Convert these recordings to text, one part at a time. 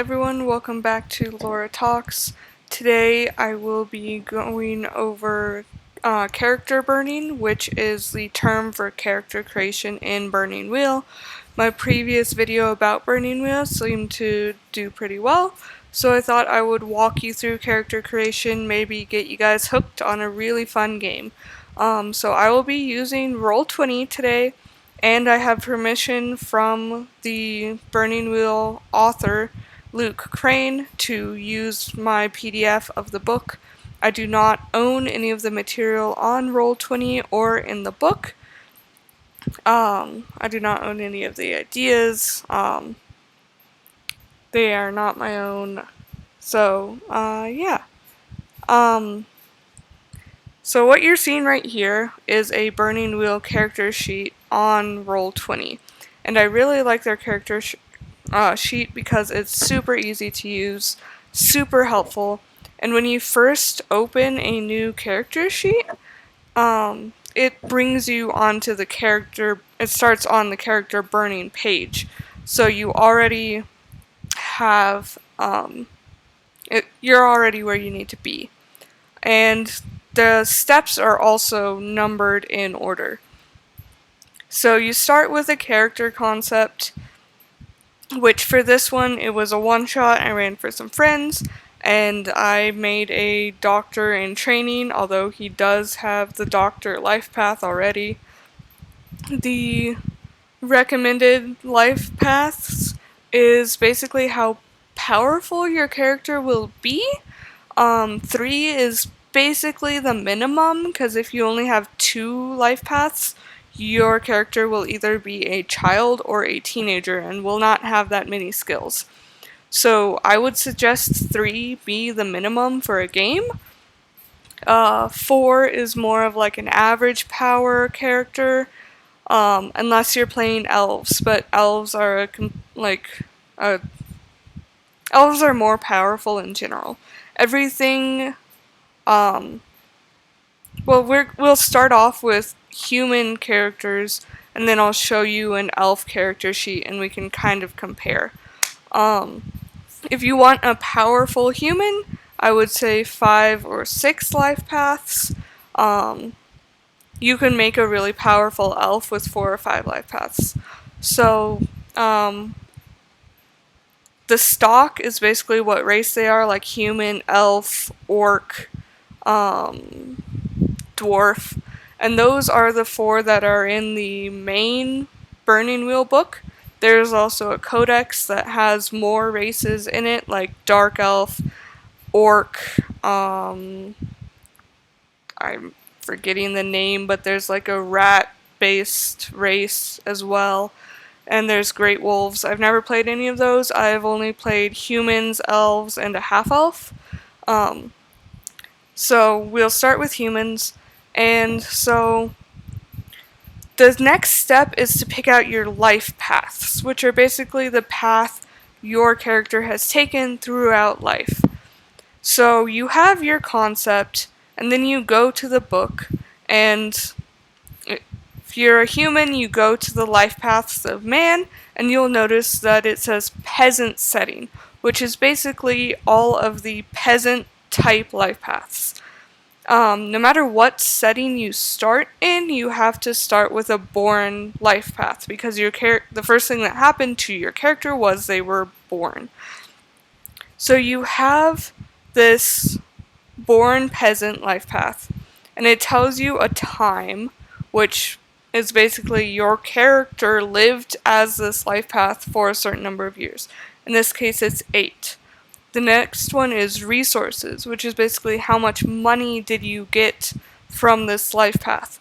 Everyone, welcome back to Laura Talks. Today I will be going over character burning, which is the term for character creation in Burning Wheel. My previous video about Burning Wheel seemed to do pretty well, so I thought I would walk you through character creation, maybe get you guys hooked on a really fun game. So I will be using Roll20 today, and I have permission from the Burning Wheel author, Luke Crane, to use my PDF of the book. I do not own any of the material on Roll20 or in the book. I do not own any of the ideas. They are not my own. So, yeah. So what you're seeing right here is a Burning Wheel character sheet on Roll20. And I really like their character sheet because it's super easy to use, super helpful, and when you first open a new character sheet, it brings you onto the character, it starts on the character burning page, so you already have, you're already where you need to be. And the steps are also numbered in order. So you start with a character concept, which for this one, it was a one-shot. I ran for some friends, and I made a doctor in training, although he does have the doctor life path already. The recommended life paths is basically how powerful your character will be. 3 is basically the minimum, because if you only have 2 life paths, your character will either be a child or a teenager and will not have that many skills. So I would suggest 3 be the minimum for a game. 4 is more of like an average power character, unless you're playing elves, but elves are elves are more powerful in general. Everything, we'll start off with human characters, and then I'll show you an elf character sheet, and we can kind of compare. If you want a powerful human, I would say 5 or 6 life paths. You can make a really powerful elf with 4 or 5 life paths. So, the stock is basically what race they are, like human, elf, orc, dwarf, and those are the 4 that are in the main Burning Wheel book. There's also a codex that has more races in it, like dark elf, orc, I'm forgetting the name, but there's like a rat-based race as well. And there's great wolves. I've never played any of those. I've only played humans, elves, and a half-elf. So we'll start with humans. And so the next step is to pick out your life paths, which are basically the path your character has taken throughout life. So you have your concept, and then you go to the book, and if you're a human, you go to the life paths of man, and you'll notice that it says peasant setting, which is basically all of the peasant type life paths. No matter what setting you start in, you have to start with a born life path, because the first thing that happened to your character was they were born. So you have this born peasant life path, and it tells you a time, which is basically your character lived as this life path for a certain number of years. In this case, it's 8. The next one is resources, which is basically how much money did you get from this life path.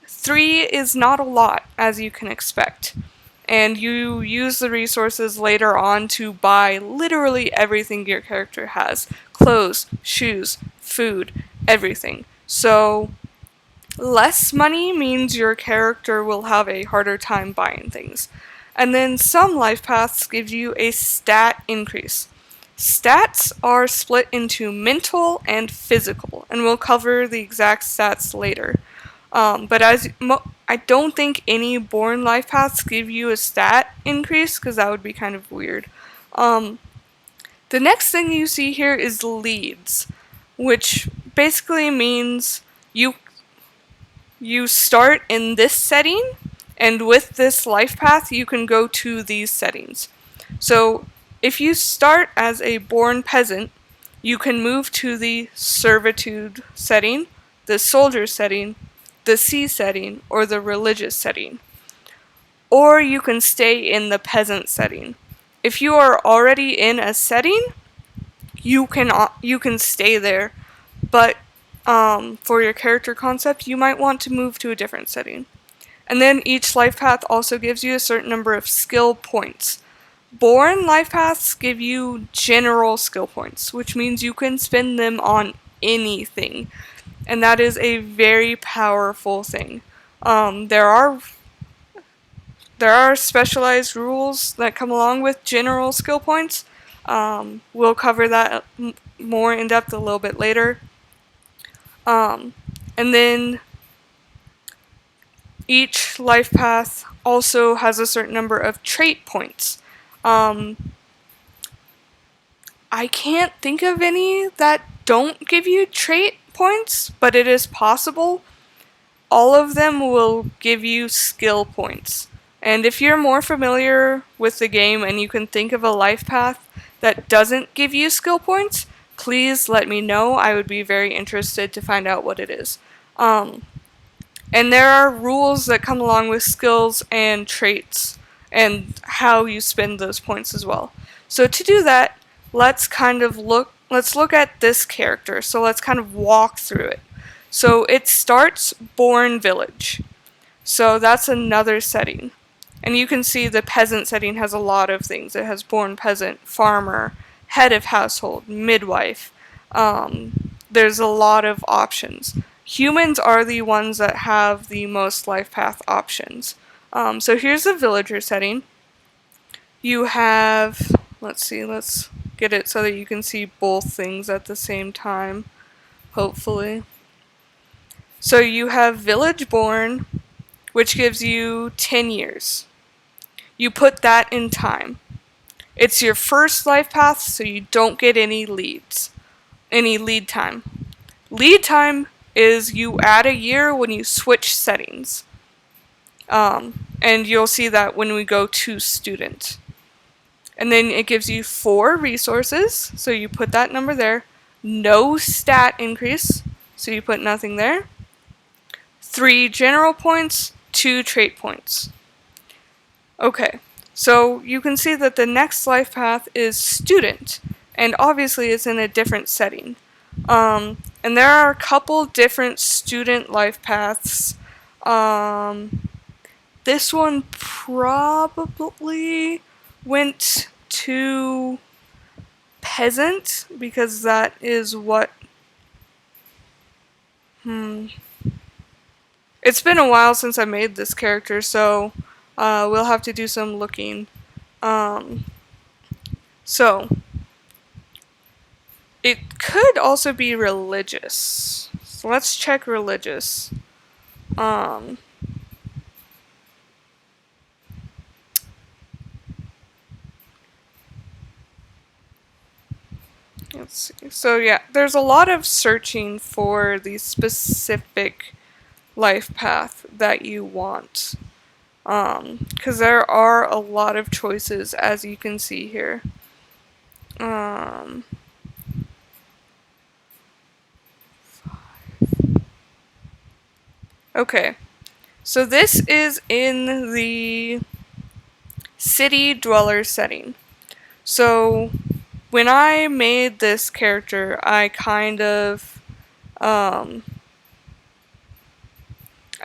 3 is not a lot, as you can expect, and you use the resources later on to buy literally everything your character has. Clothes, shoes, food, everything. So less money means your character will have a harder time buying things. And then some life paths give you a stat increase. Stats are split into mental and physical, and we'll cover the exact stats later. But I don't think any born life paths give you a stat increase, because that would be kind of weird. The next thing you see here is leads, which basically means you start in this setting, and with this life path, you can go to these settings. So, if you start as a born peasant, you can move to the servitude setting, the soldier setting, the sea setting, or the religious setting. Or you can stay in the peasant setting. If you are already in a setting, you can stay there, but for your character concept, you might want to move to a different setting. And then each life path also gives you a certain number of skill points. Born life paths give you general skill points, which means you can spend them on anything. And that is a very powerful thing. There are specialized rules that come along with general skill points. We'll cover that more in depth a little bit later. And then each life path also has a certain number of trait points. I can't think of any that don't give you trait points, but it is possible. All of them will give you skill points. And if you're more familiar with the game and you can think of a life path that doesn't give you skill points, please let me know. I would be very interested to find out what it is. And there are rules that come along with skills and traits and how you spend those points as well. So to do that, let's look at this character. So let's kind of walk through it. So it starts born village. So that's another setting. And you can see the peasant setting has a lot of things. It has born peasant, farmer, head of household, midwife. There's a lot of options. Humans are the ones that have the most life path options. So here's the villager setting. You have, let's get it so that you can see both things at the same time, hopefully. So you have village born, which gives you 10 years. You put that in time. It's your first life path, so you don't get any lead time. Lead time is you add a year when you switch settings. And you'll see that when we go to student. And then it gives you 4 resources, so you put that number there. No stat increase, so you put nothing there. 3 general points, 2 trait points. Okay, so you can see that the next life path is student, and obviously it's in a different setting. And there are a couple different student life paths. This one probably went to peasant because that is what. It's been a while since I made this character, so we'll have to do some looking. So it could also be religious. So let's check religious. Let's see. So yeah, there's a lot of searching for the specific life path that you want. Because there are a lot of choices, as you can see here. Okay, so this is in the city dweller setting. So when I made this character, I kind of I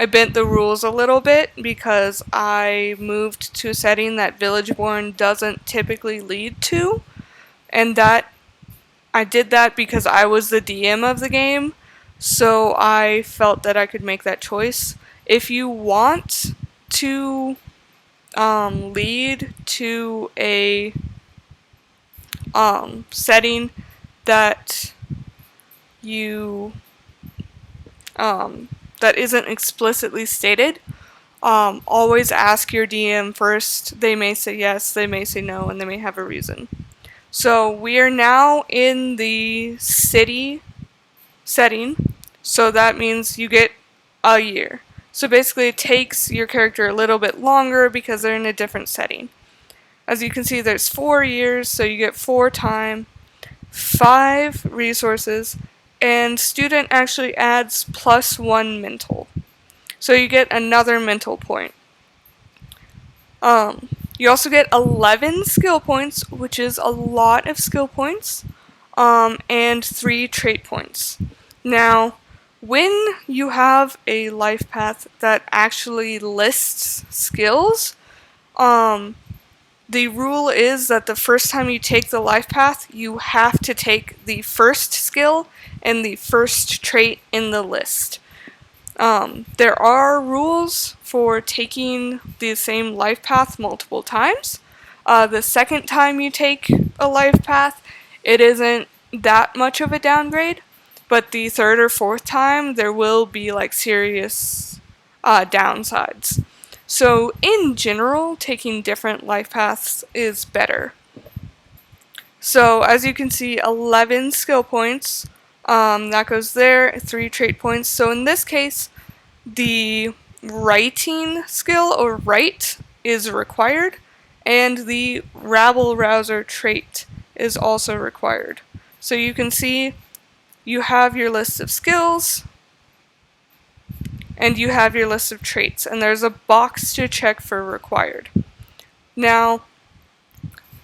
bent the rules a little bit because I moved to a setting that Villageborn doesn't typically lead to, and that I did that because I was the DM of the game, so I felt that I could make that choice. If you want to lead to a setting that you that isn't explicitly stated, always ask your DM first. They may say yes, they may say no, and they may have a reason. So we are now in the city setting, so that means you get a year. So basically it takes your character a little bit longer because they're in a different setting. As you can see, there's 4 years, so you get 4 time, 5 resources, and student actually adds +1 mental. So you get another mental point. You also get 11 skill points, which is a lot of skill points, and 3 trait points. Now, when you have a life path that actually lists skills, the rule is that the first time you take the life path, you have to take the first skill and the first trait in the list. There are rules for taking the same life path multiple times. The second time you take a life path, it isn't that much of a downgrade, but the third or fourth time, there will be like serious downsides. So in general, taking different life paths is better. So as you can see, 11 skill points, that goes there, 3 trait points. So in this case, the writing skill or write is required, and the rabble rouser trait is also required. So you can see you have your list of skills, and you have your list of traits, and there's a box to check for required. Now,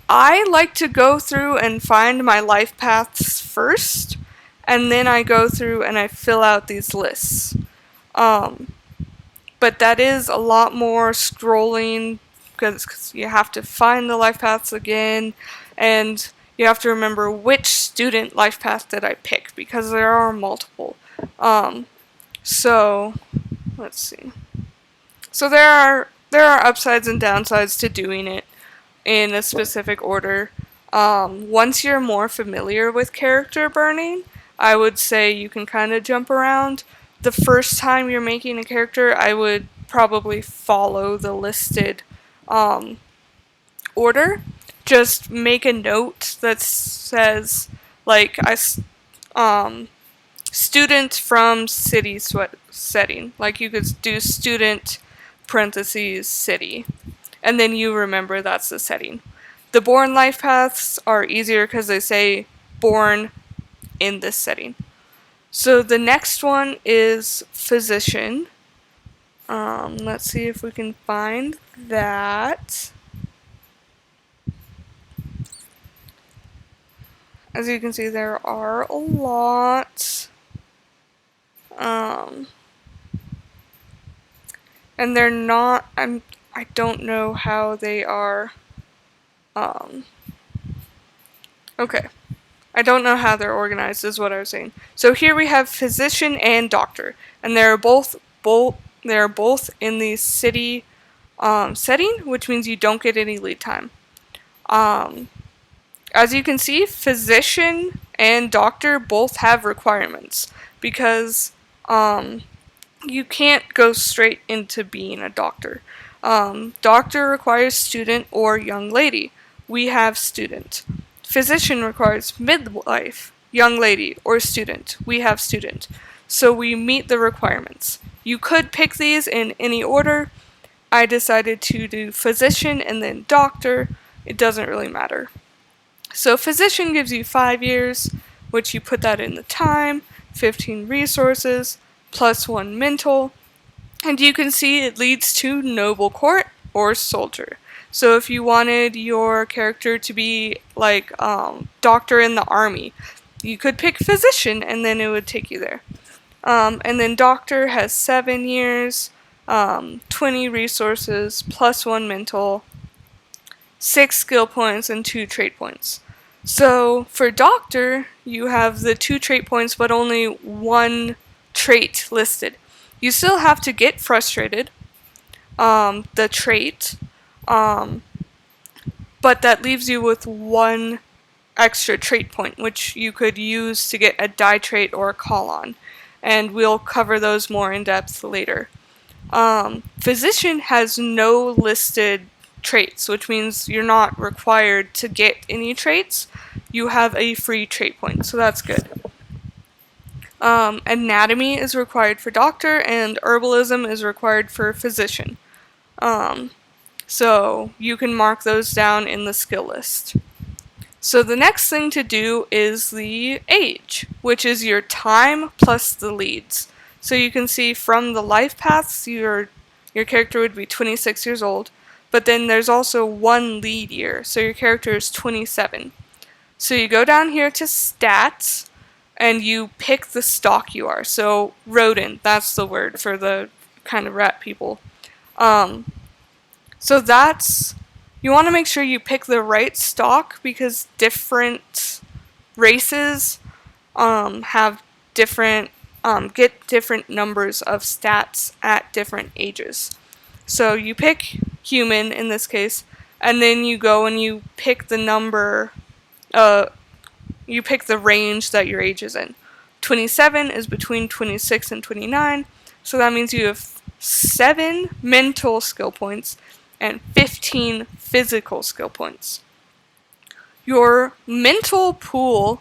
I like to go through and find my life paths first, and then I go through and I fill out these lists. But that is a lot more scrolling because you have to find the life paths again, and you have to remember which student life path did I pick because there are multiple. So let's see. So there are upsides and downsides to doing it in a specific order. Once you're more familiar with character burning, I would say you can kind of jump around. The first time you're making a character, I would probably follow the listed order. Just make a note that says, like, student from city setting. Like, you could do student parentheses city, and then you remember that's the setting. The born life paths are easier because they say born in this setting. So the next one is physician. Let's see if we can find that. As you can see, there are a lot. And they're not, I don't know how they are, okay. I don't know how they're organized is what I was saying. So here we have physician and doctor, and they're both in the city setting, which means you don't get any lead time. As you can see, physician and doctor both have requirements because you can't go straight into being a doctor. Doctor requires student or young lady. We have student. Physician requires midwife, young lady, or student. We have student. So we meet the requirements. You could pick these in any order. I decided to do physician and then doctor. It doesn't really matter. So physician gives you 5 years, which you put that in the time, 15 resources, +1 mental, and you can see it leads to noble court or soldier. So if you wanted your character to be like doctor in the army, you could pick physician and then it would take you there. And then doctor has 7 years, 20 resources, +1 mental, 6 skill points, and 2 trait points. So for doctor, you have the 2 trait points but only 1 trait listed. You still have to get frustrated, the trait, but that leaves you with 1 extra trait point, which you could use to get a die trait or a call on, and we'll cover those more in depth later. Physician has no listed traits, which means you're not required to get any traits. You have a free trait point, so that's good. Anatomy is required for doctor, and herbalism is required for physician. So you can mark those down in the skill list. So the next thing to do is the age, which is your time plus the leads. So you can see from the life paths, your character would be 26 years old, but then there's also one lead year, so your character is 27. So you go down here to stats, and you pick the stock you are. So rodent, that's the word for the kind of rat people. So you want to make sure you pick the right stock, because different races have different get different numbers of stats at different ages. So you pick human in this case, and then you go and you pick the number. You pick the range that your age is in. 27 is between 26 and 29, so that means you have 7 mental skill points and 15 physical skill points. Your mental pool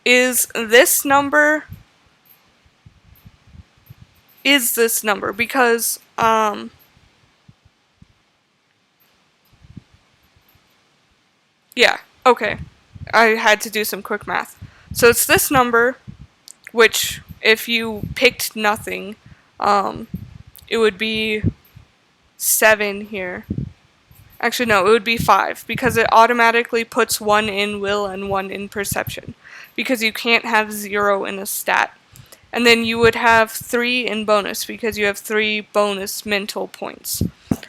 is this number because yeah, okay. I had to do some quick math. So it's this number, which if you picked nothing, it would be 7 here. Actually, no, it would be 5, because it automatically puts 1 in will and 1 in perception, because you can't have 0 in a stat. And then you would have 3 in bonus, because you have 3 bonus mental points.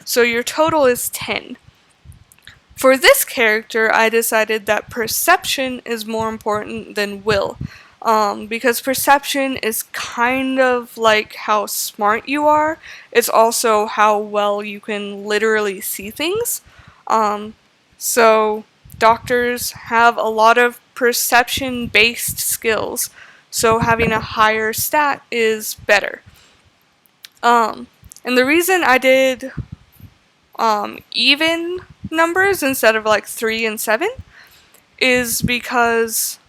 So your total is 10. For this character, I decided that perception is more important than will, because perception is kind of like how smart you are. It's also how well you can literally see things. So doctors have a lot of perception-based skills, so having a higher stat is better. And the reason I did even numbers instead of like 3 and 7 is because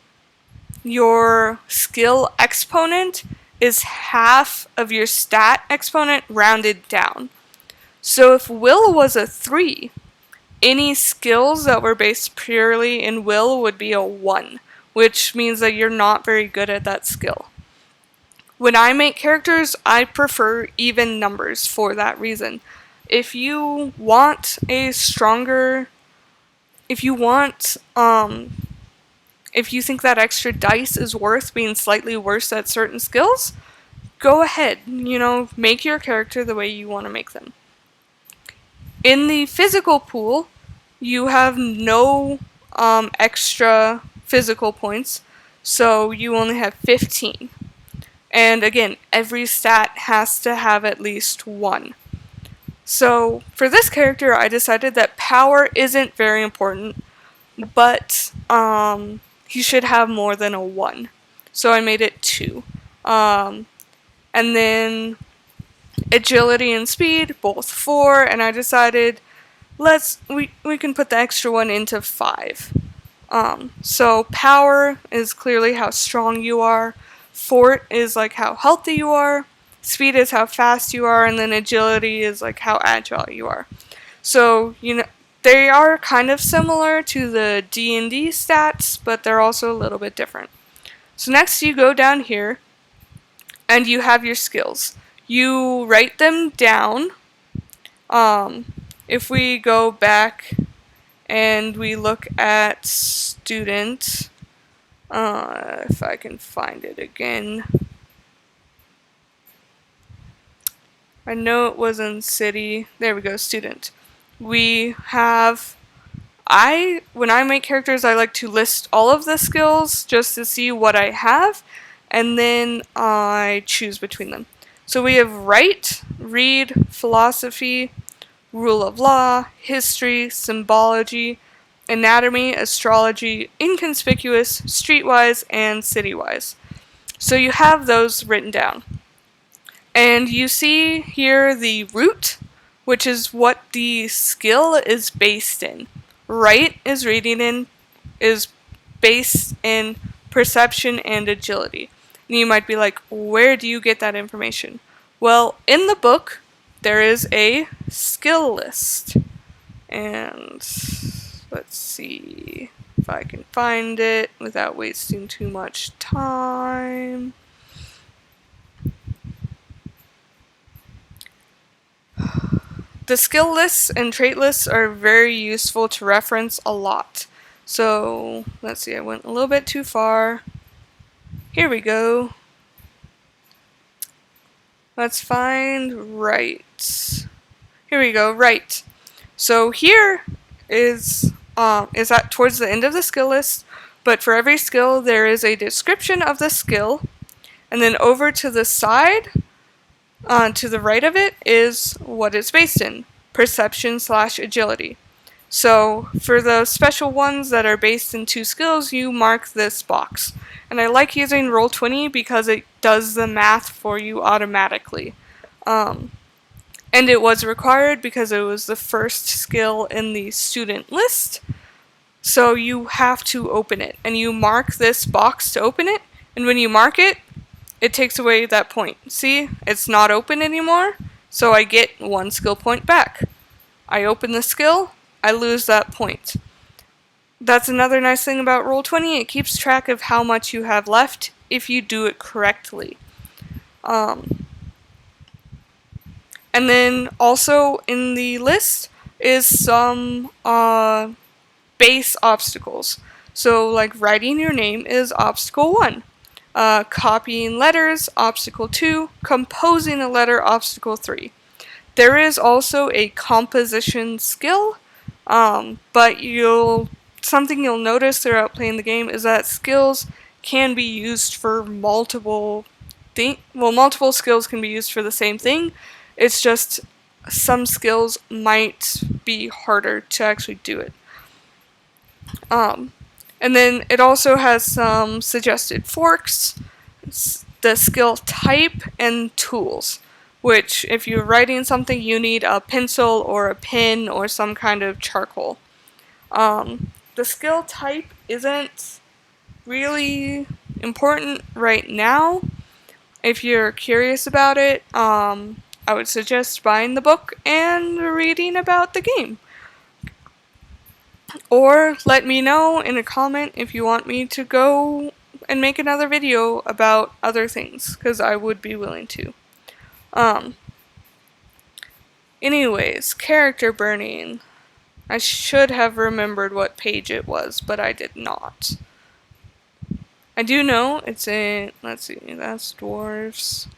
your skill exponent is half of your stat exponent rounded down. So if will was a 3, any skills that were based purely in will would be a 1, which means that you're not very good at that skill. When I make characters, I prefer even numbers for that reason. If you want if you think that extra dice is worth being slightly worse at certain skills, go ahead, make your character the way you want to make them. In the physical pool, you have no extra physical points, so you only have 15. And again, every stat has to have at least 1. So for this character, I decided that power isn't very important, but he should have more than a 1. So I made it 2. And then agility and speed, both 4, and I decided we can put the extra 1 into 5. So power is clearly how strong you are, fort is like how healthy you are, speed is how fast you are, and then agility is like how agile you are. So, they are kind of similar to the D&D stats, but they're also a little bit different. So next you go down here, and you have your skills. You write them down. If we go back and we look at student, if I can find it again. I know it was in city. There we go, student. When I make characters, I like to list all of the skills just to see what I have, and then I choose between them. So we have write, read, philosophy, rule of law, history, symbology, anatomy, astrology, inconspicuous, streetwise, and citywise. So you have those written down. And you see here the root which is what the skill is based in. Write is based in perception and agility. And you might be like, where do you get that information? Well, in the book, there is a skill list. And let's see if I can find it without wasting too much time. The skill lists and trait lists are very useful to reference a lot. So, let's see, I went a little bit too far. Here we go. Let's find right. Here we go, right. So here is that towards the end of the skill list, but for every skill there is a description of the skill, and then over to the side, to the right of it, is what it's based in, perception/agility. So for the special ones that are based in 2 skills, you mark this box. And I like using Roll20 because it does the math for you automatically. And it was required because it was the first skill in the student list. So you have to open it. And you mark this box to open it. And when you mark it, it takes away that point. See, it's not open anymore. So I get 1 skill point back. I open the skill, I lose that point. That's another nice thing about Roll20. It keeps track of how much you have left if you do it correctly. And then also in the list is some base obstacles. So like writing your name is obstacle 1. Copying letters, obstacle 2. Composing a letter, obstacle 3. There is also a composition skill, but something you'll notice throughout playing the game is that skills can be used for multiple skills can be used for the same thing. It's just some skills might be harder to actually do it. And then it also has some suggested forks, the skill type, and tools. Which, if you're writing something, you need a pencil or a pen or some kind of charcoal. The skill type isn't really important right now. If you're curious about it, I would suggest buying the book and reading about the game. Or let me know in a comment if you want me to go and make another video about other things, because I would be willing to. Anyways, character burning. I should have remembered what page it was, but I did not. I do know it's in, let's see, that's dwarves.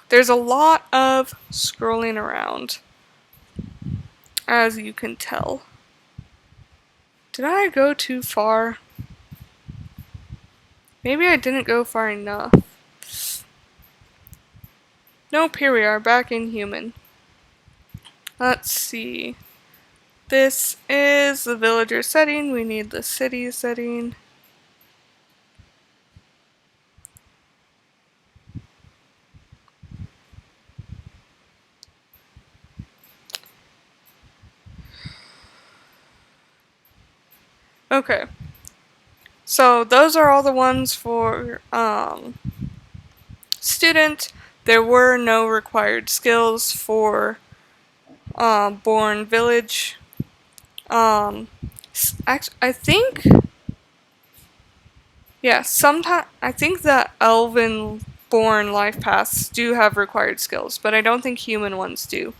There's a lot of scrolling around, as you can tell. Did I go too far? Maybe I didn't go far enough. Nope, here we are, back in human. Let's see. This is the villager setting. We need the city setting. Okay. So those are all the ones for student. There were no required skills for born village. Actually, I think, yeah, I think the elven born life paths do have required skills, but I don't think human ones do.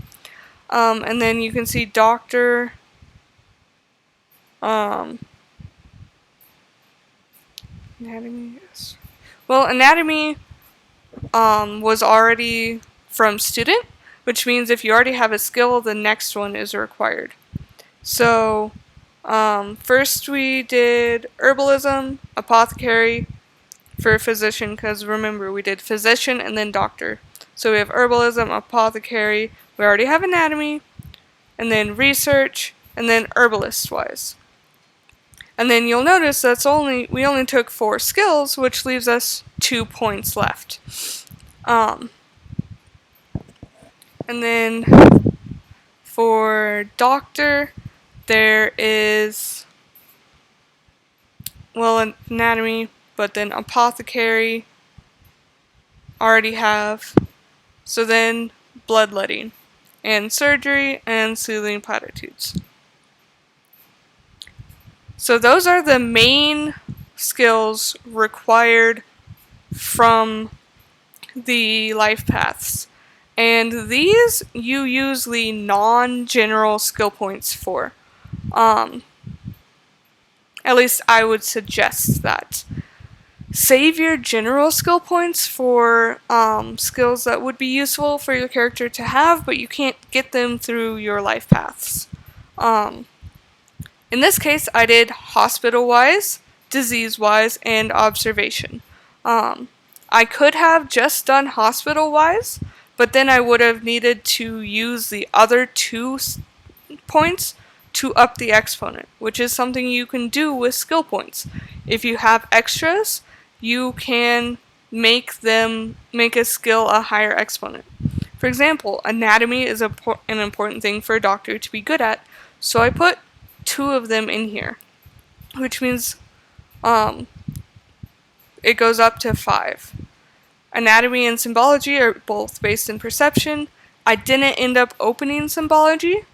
And then you can see doctor. Anatomy, yes. Well, anatomy was already from student, which means if you already have a skill, the next one is required. So, first we did herbalism, apothecary for physician, because remember, we did physician and then doctor. So we have herbalism, apothecary, we already have anatomy, and then research, and then herbalist-wise. And then you'll notice we only took 4 skills, which leaves us 2 points left. Um, and then for doctor, there is, well, anatomy, but then apothecary, already have. So then bloodletting, and surgery, and soothing platitudes. So those are the main skills required from the life paths. And these you use the non-general skill points for. At least I would suggest that. Save your general skill points for skills that would be useful for your character to have, but you can't get them through your life paths. In this case, I did hospital-wise, disease-wise, and observation. I could have just done hospital-wise, but then I would have needed to use the other 2 points to up the exponent, which is something you can do with skill points. If you have extras, you can make a skill a higher exponent. For example, anatomy is an important thing for a doctor to be good at, so I put 2 of them in here, which means it goes up to 5. Anatomy and symbology are both based in perception. I didn't end up opening symbology,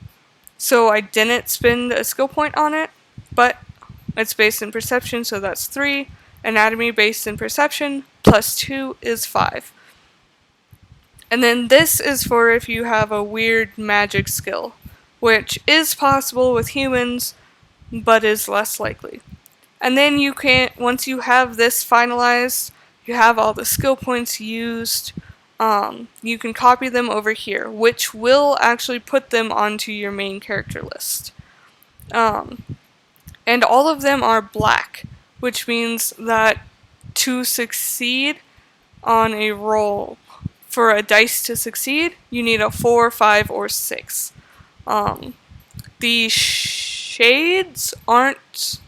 so I didn't spend a skill point on it, but it's based in perception, so that's 3. Anatomy based in perception plus 2 is 5. And then this is for if you have a weird magic skill, which is possible with humans, but is less likely. And then you can, once you have this finalized, you have all the skill points used, you can copy them over here, which will actually put them onto your main character list. And all of them are black, which means that to succeed on a roll, for a dice to succeed, you need a 4, 5, or 6. The shades aren't...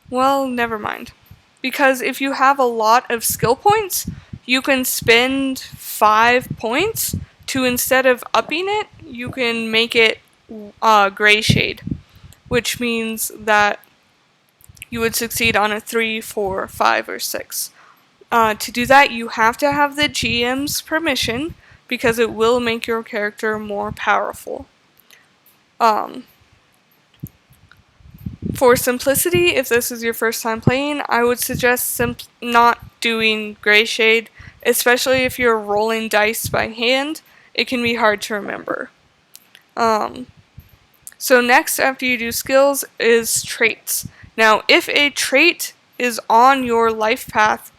Well, never mind. Because if you have a lot of skill points, you can spend 5 points to, instead of upping it, you can make it gray shade, which means that you would succeed on a 3, 4, 5, or 6. To do that, you have to have the GM's permission, because it will make your character more powerful. For simplicity, if this is your first time playing, I would suggest not doing gray shade, especially if you're rolling dice by hand. It can be hard to remember. So next, after you do skills, is traits. Now, if a trait is on your life path,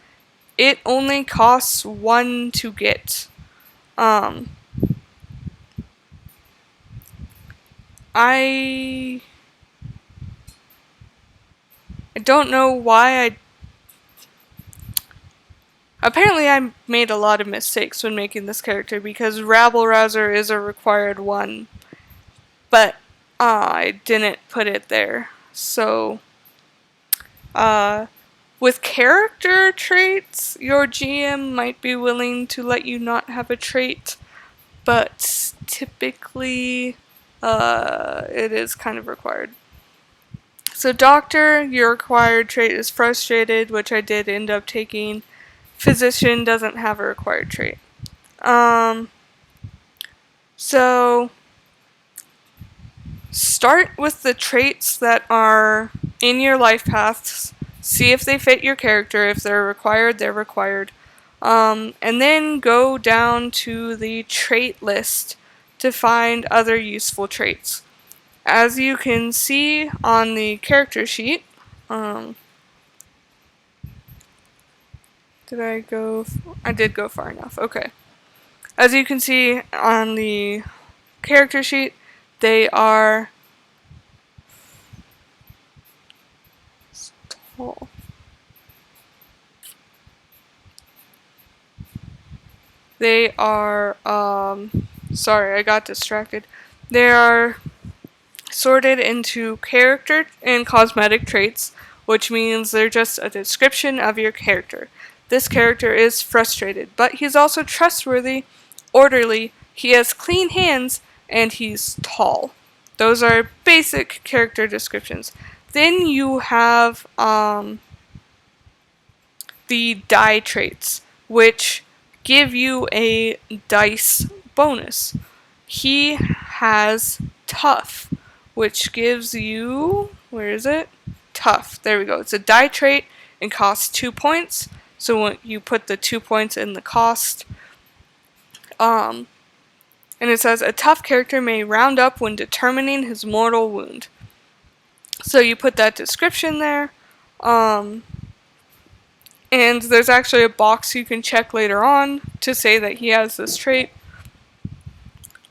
it only costs 1 to get. I don't know why Apparently I made a lot of mistakes when making this character, because Rabble Rouser is a required one, but I didn't put it there. So, with character traits, your GM might be willing to let you not have a trait, but typically it is kind of required. So doctor, your required trait is frustrated, which I did end up taking. Physician doesn't have a required trait. So start with the traits that are in your life paths. See if they fit your character. If they're required, they're required. And then go down to the trait list to find other useful traits. As you can see on the character sheet, I did go far enough. Okay. As you can see on the character sheet, they are tall. They are, sorry, I got distracted. They are sorted into character and cosmetic traits, which means they're just a description of your character. This character is frustrated, but he's also trustworthy, orderly, he has clean hands, and he's tall. Those are basic character descriptions. Then you have the die traits, which give you a dice bonus. He has tough, which gives you, where is it? Tough. There we go. It's a die trait and costs 2 points. So when you put the 2 points in the cost, and it says a tough character may round up when determining his mortal wound. So you put that description there. And there's actually a box you can check later on to say that he has this trait.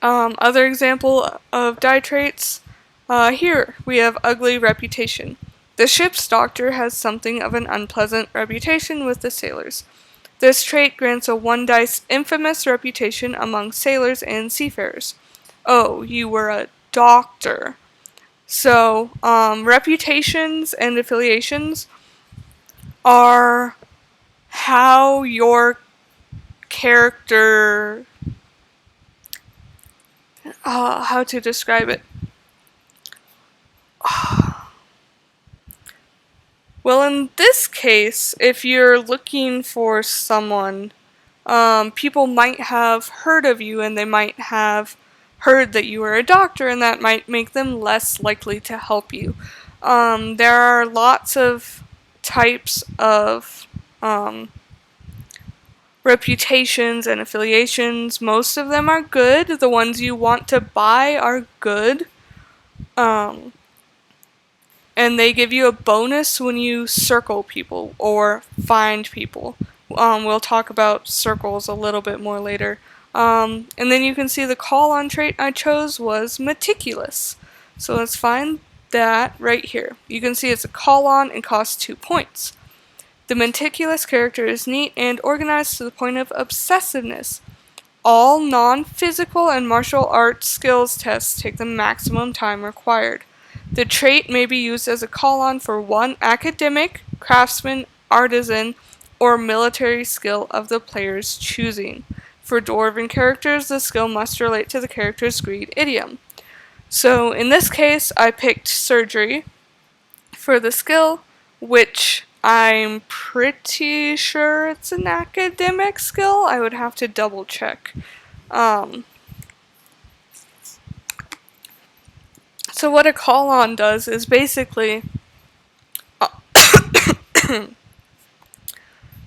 Other example of die traits, here we have ugly reputation. The ship's doctor has something of an unpleasant reputation with the sailors. This trait grants a 1 dice infamous reputation among sailors and seafarers. Oh, you were a doctor. So, reputations and affiliations are how your character, how to describe it. Well, in this case, if you're looking for someone, people might have heard of you and they might have heard that you are a doctor, and that might make them less likely to help you. There are lots of types of reputations and affiliations. Most of them are good. The ones you want to buy are good. And they give you a bonus when you circle people or find people. We'll talk about circles a little bit more later. And then you can see the call-on trait I chose was meticulous. So let's find that right here. You can see it's a call-on and costs 2 points. The meticulous character is neat and organized to the point of obsessiveness. All non-physical and martial arts skills tests take the maximum time required. The trait may be used as a call-on for one academic, craftsman, artisan, or military skill of the player's choosing. For dwarven characters, the skill must relate to the character's greed idiom. So in this case, I picked surgery for the skill, which I'm pretty sure it's an academic skill. I would have to double check. So what a call-on does is basically...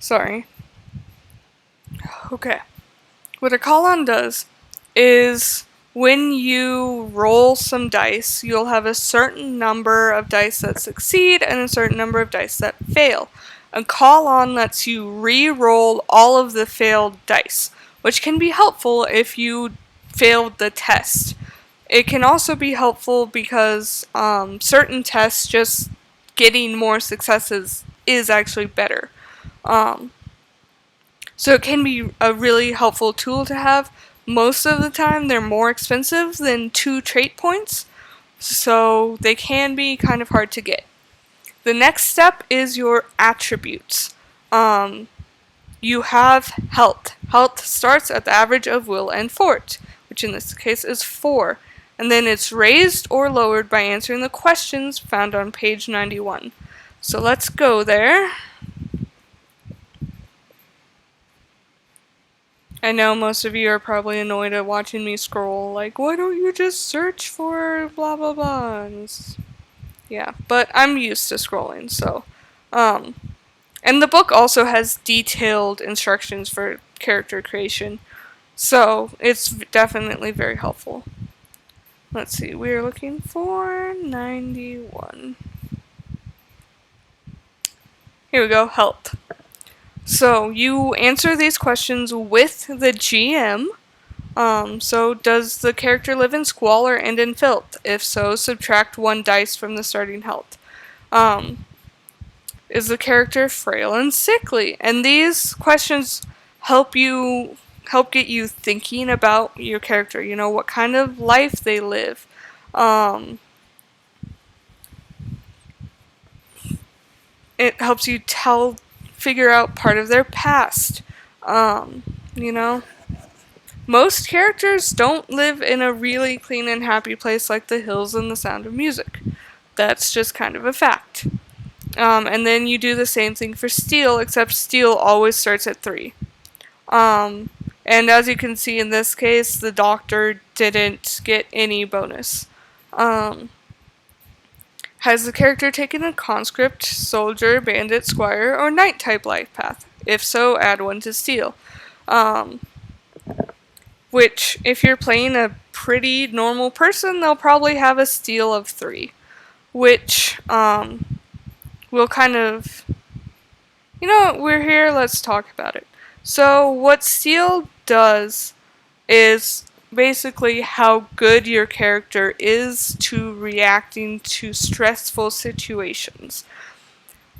Sorry. Okay. What a call-on does is when you roll some dice, you'll have a certain number of dice that succeed and a certain number of dice that fail. A call-on lets you re-roll all of the failed dice, which can be helpful if you failed the test. It can also be helpful because certain tests, just getting more successes is actually better. So it can be a really helpful tool to have. Most of the time, they're more expensive than 2 trait points, so they can be kind of hard to get. The next step is your attributes. You have health. Health starts at the average of will and fort, which in this case is 4. And then it's raised or lowered by answering the questions found on page 91. So let's go there. I know most of you are probably annoyed at watching me scroll, like, why don't you just search for blah blah blah? And yeah, but I'm used to scrolling, so. And the book also has detailed instructions for character creation, so it's definitely very helpful. Let's see, we're looking for 91. Here we go, health. So you answer these questions with the GM. So does the character live in squalor and in filth? If so, subtract 1 dice from the starting health. Is the character frail and sickly? And these questions help get you thinking about your character, what kind of life they live. it helps you figure out part of their past. You know, most characters don't live in a really clean and happy place like the hills and the sound of music. That's just kind of a fact. And then you do the same thing for steel, except steel always starts at 3. Um, and as you can see in this case, the doctor didn't get any bonus. Has the character taken a conscript, soldier, bandit, squire, or knight type life path? If so, add 1 to steel. Which, if you're playing a pretty normal person, they'll probably have a steel of 3. Which, will kind of... You know what, we're here, let's talk about it. So, what steel does is basically how good your character is to reacting to stressful situations.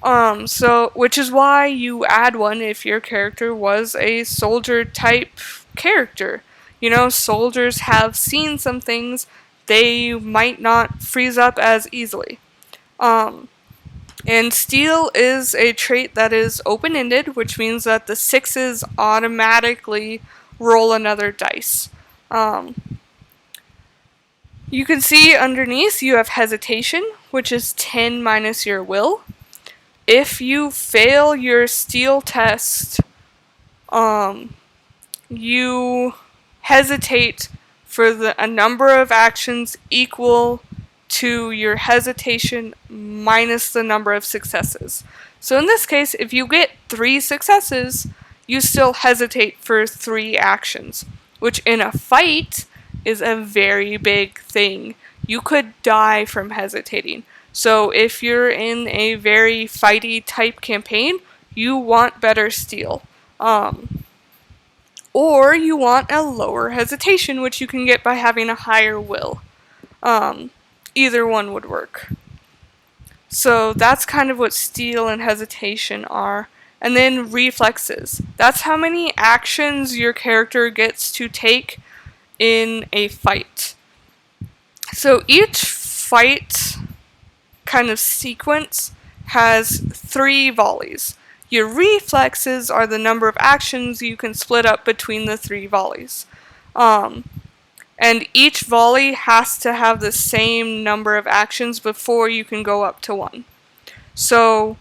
Which is why you add 1 if your character was a soldier type character. You know, soldiers have seen some things, they might not freeze up as easily. And steel is a trait that is open-ended, which means that the 6s automatically roll another dice. You can see underneath you have hesitation, which is 10 minus your will. If you fail your steel test, you hesitate for a number of actions equal to your hesitation minus the number of successes. So in this case, if you get 3 successes, you still hesitate for 3 actions, which in a fight is a very big thing. You could die from hesitating. So if you're in a very fighty type campaign, you want better steel. Or you want a lower hesitation, which you can get by having a higher will. Either one would work. So that's kind of what steel and hesitation are. And then reflexes. That's how many actions your character gets to take in a fight. So each fight kind of sequence has 3 volleys. Your reflexes are the number of actions you can split up between the 3 volleys. And each volley has to have the same number of actions before you can go up to 1. So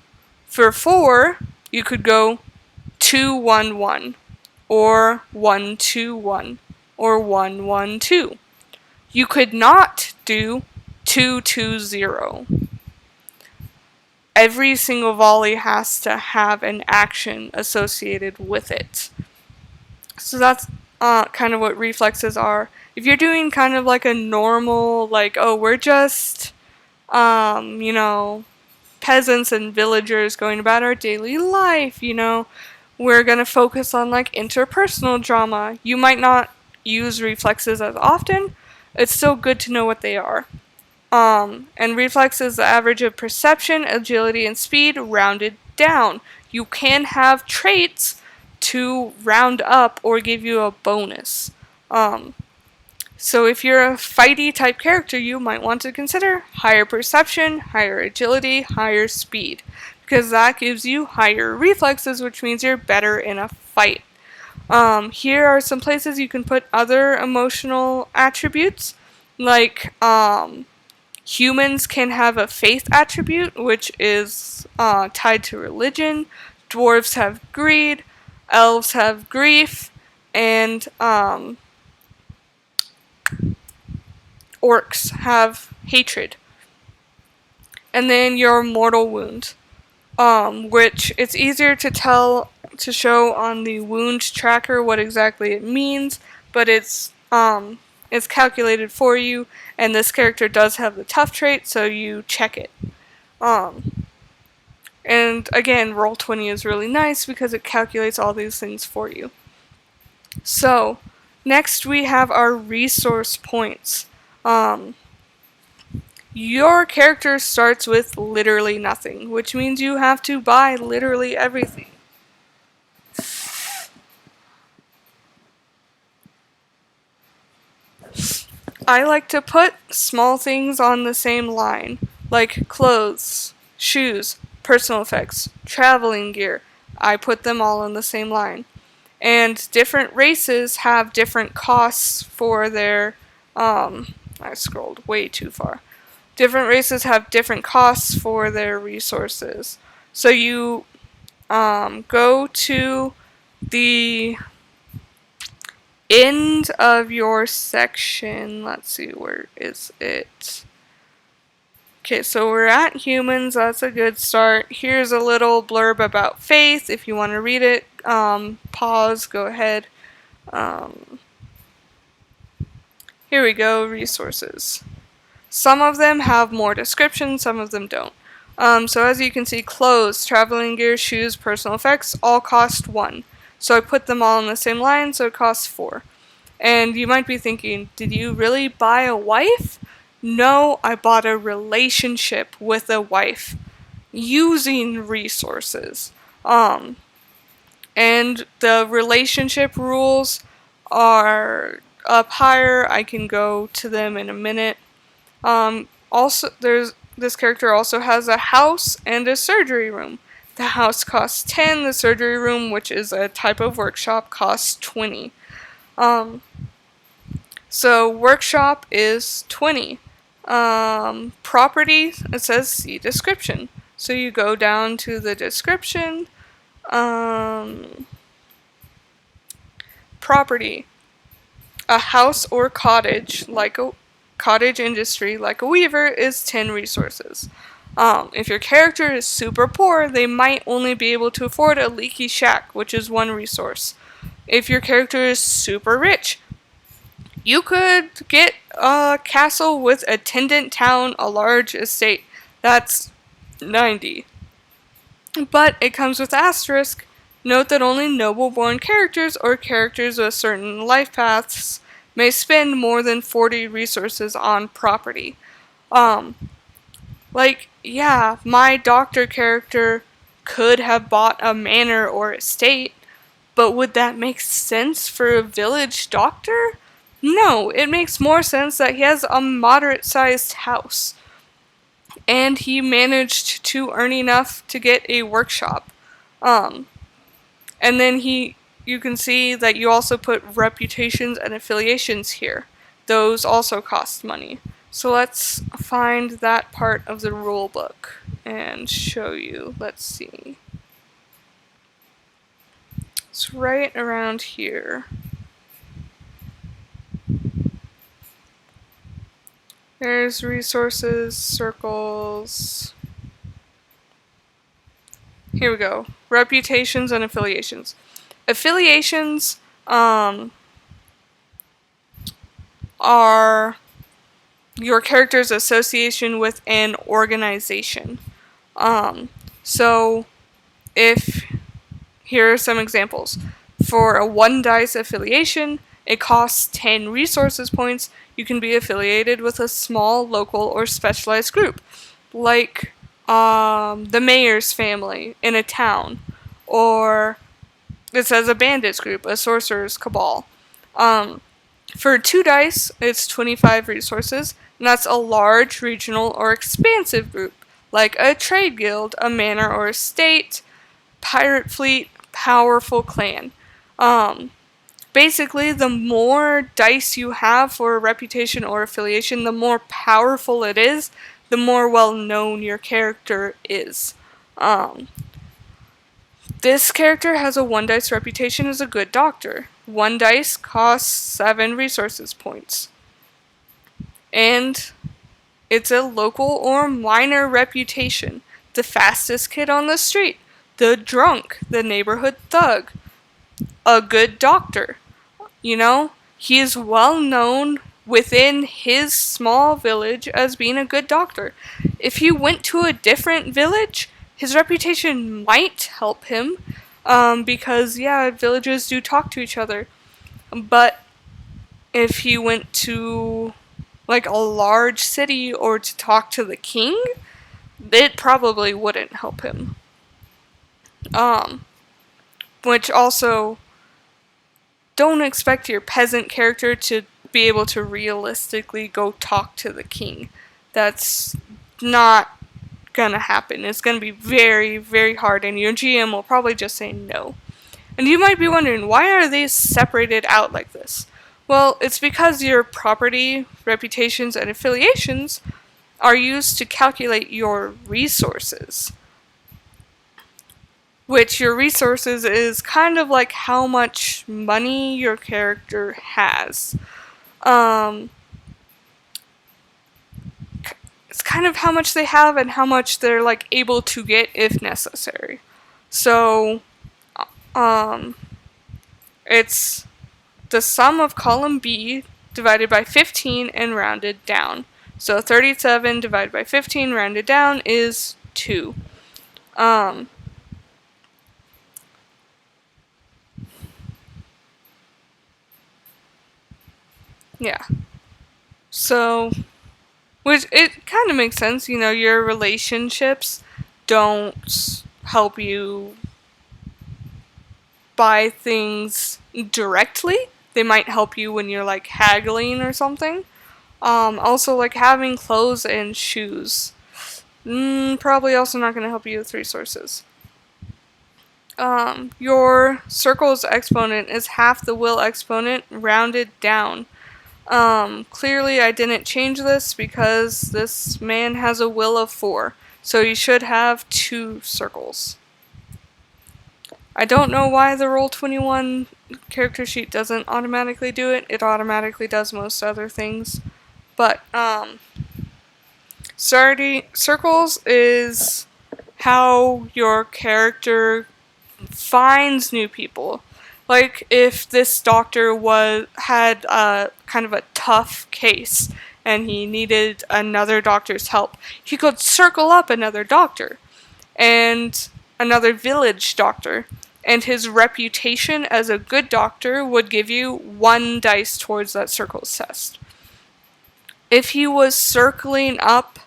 for 4, you could go 2-1-1, or 1-2-1, or 1-1-2. You could not do 2-2-0. Every single volley has to have an action associated with it. So that's kind of what reflexes are. If you're doing kind of like a normal, like, oh, we're just, peasants and villagers going about our daily life, we're going to focus on like interpersonal drama. You might not use reflexes as often. It's still good to know what they are. And reflex is the average of perception, agility, and speed rounded down. You can have traits to round up or give you a bonus. So if you're a fighty type character, you might want to consider higher perception, higher agility, higher speed, because that gives you higher reflexes, which means you're better in a fight. Here are some places you can put other emotional attributes, like humans can have a faith attribute, which is tied to religion. Dwarves have greed, elves have grief, and orcs have hatred. And then your mortal wound, which it's easier to show on the wound tracker what exactly it means, but it's calculated for you, and this character does have the tough trait, so you check it. And again, Roll20 is really nice because it calculates all these things for you. So, next we have our resource points. Your character starts with literally nothing, which means you have to buy literally everything. I like to put small things on the same line, like clothes, shoes, personal effects, traveling gear. I put them all in the same line. And different races have different costs for their, I scrolled way too far. Different races have different costs for their resources. So you go to the end of your section. Let's see, where is it? Okay, so we're at humans. That's a good start. Here's a little blurb about faith. If you want to read it, pause, go ahead. Here we go, resources. Some of them have more description, some of them don't. So as you can see, clothes, traveling gear, shoes, personal effects all cost 1. So I put them all in the same line, so it costs 4. And you might be thinking, did you really buy a wife? No, I bought a relationship with a wife using resources. And the relationship rules are up higher. I can go to them in a minute. Also, this character also has a house and a surgery room. The house costs 10. The surgery room, which is a type of workshop, costs 20. So workshop is 20. Property, it says see description. So you go down to the description. Property. A house or cottage, like a cottage industry, like a weaver, is 10 resources. If your character is super poor, they might only be able to afford a leaky shack, which is 1 resource. If your character is super rich, you could get a castle with a attendant town, a large estate. That's 90. But it comes with asterisk. Note that only noble-born characters or characters with certain life paths may spend more than 40 resources on property. Yeah, my doctor character could have bought a manor or estate, but would that make sense for a village doctor? No, it makes more sense that he has a moderate-sized house. And he managed to earn enough to get a workshop. And then you can see that you also put reputations and affiliations here. Those also cost money. So let's find that part of the rule book and show you. Let's see. It's right around here. There's resources, circles. Here we go. Reputations and affiliations. Affiliations are your character's association with an organization. So here are some examples. For a 1 dice affiliation, it costs 10 resources points. You can be affiliated with a small, local, or specialized group, like the mayor's family in a town, or it says a bandits group, a sorcerer's cabal. For 2 dice, it's 25 resources, and that's a large, regional, or expansive group, like a trade guild, a manor or estate, pirate fleet, powerful clan. Basically, the more dice you have for a reputation or affiliation, the more powerful it is, the more well-known your character is. This character has a 1 dice reputation as a good doctor. 1 dice costs 7 resources points. And it's a local or minor reputation. The fastest kid on the street, the drunk, the neighborhood thug, a good doctor. You know, he is well known within his small village as being a good doctor. If he went to a different village, his reputation might help him, because, yeah, villages do talk to each other. But if he went to, like, a large city or to talk to the king, it probably wouldn't help him. Which also, don't expect your peasant character to be able to realistically go talk to the king. That's not gonna happen. It's gonna be very, very hard, and your GM will probably just say no. And you might be wondering, why are these separated out like this? Well, it's because your property, reputations, and affiliations are used to calculate your resources. Which your resources is kind of like how much money your character has. It's kind of how much they have and how much they're like able to get if necessary. So, it's the sum of column B divided by 15 and rounded down. So 37 divided by 15 rounded down is 2. Yeah. So, which it kind of makes sense, you know, your relationships don't help you buy things directly. They might help you when you're like haggling or something. Also, like having clothes and shoes. Probably also not going to help you with resources. Your circle's exponent is half the will exponent rounded down. Clearly I didn't change this because this man has a will of 4. So you should have 2 circles. I don't know why the Roll21 character sheet doesn't automatically do it. It automatically does most other things. But, circles is how your character finds new people. Like if this doctor had kind of a tough case and he needed another doctor's help, he could circle up another doctor and another village doctor, and his reputation as a good doctor would give you 1 dice towards that circles test. If he was circling up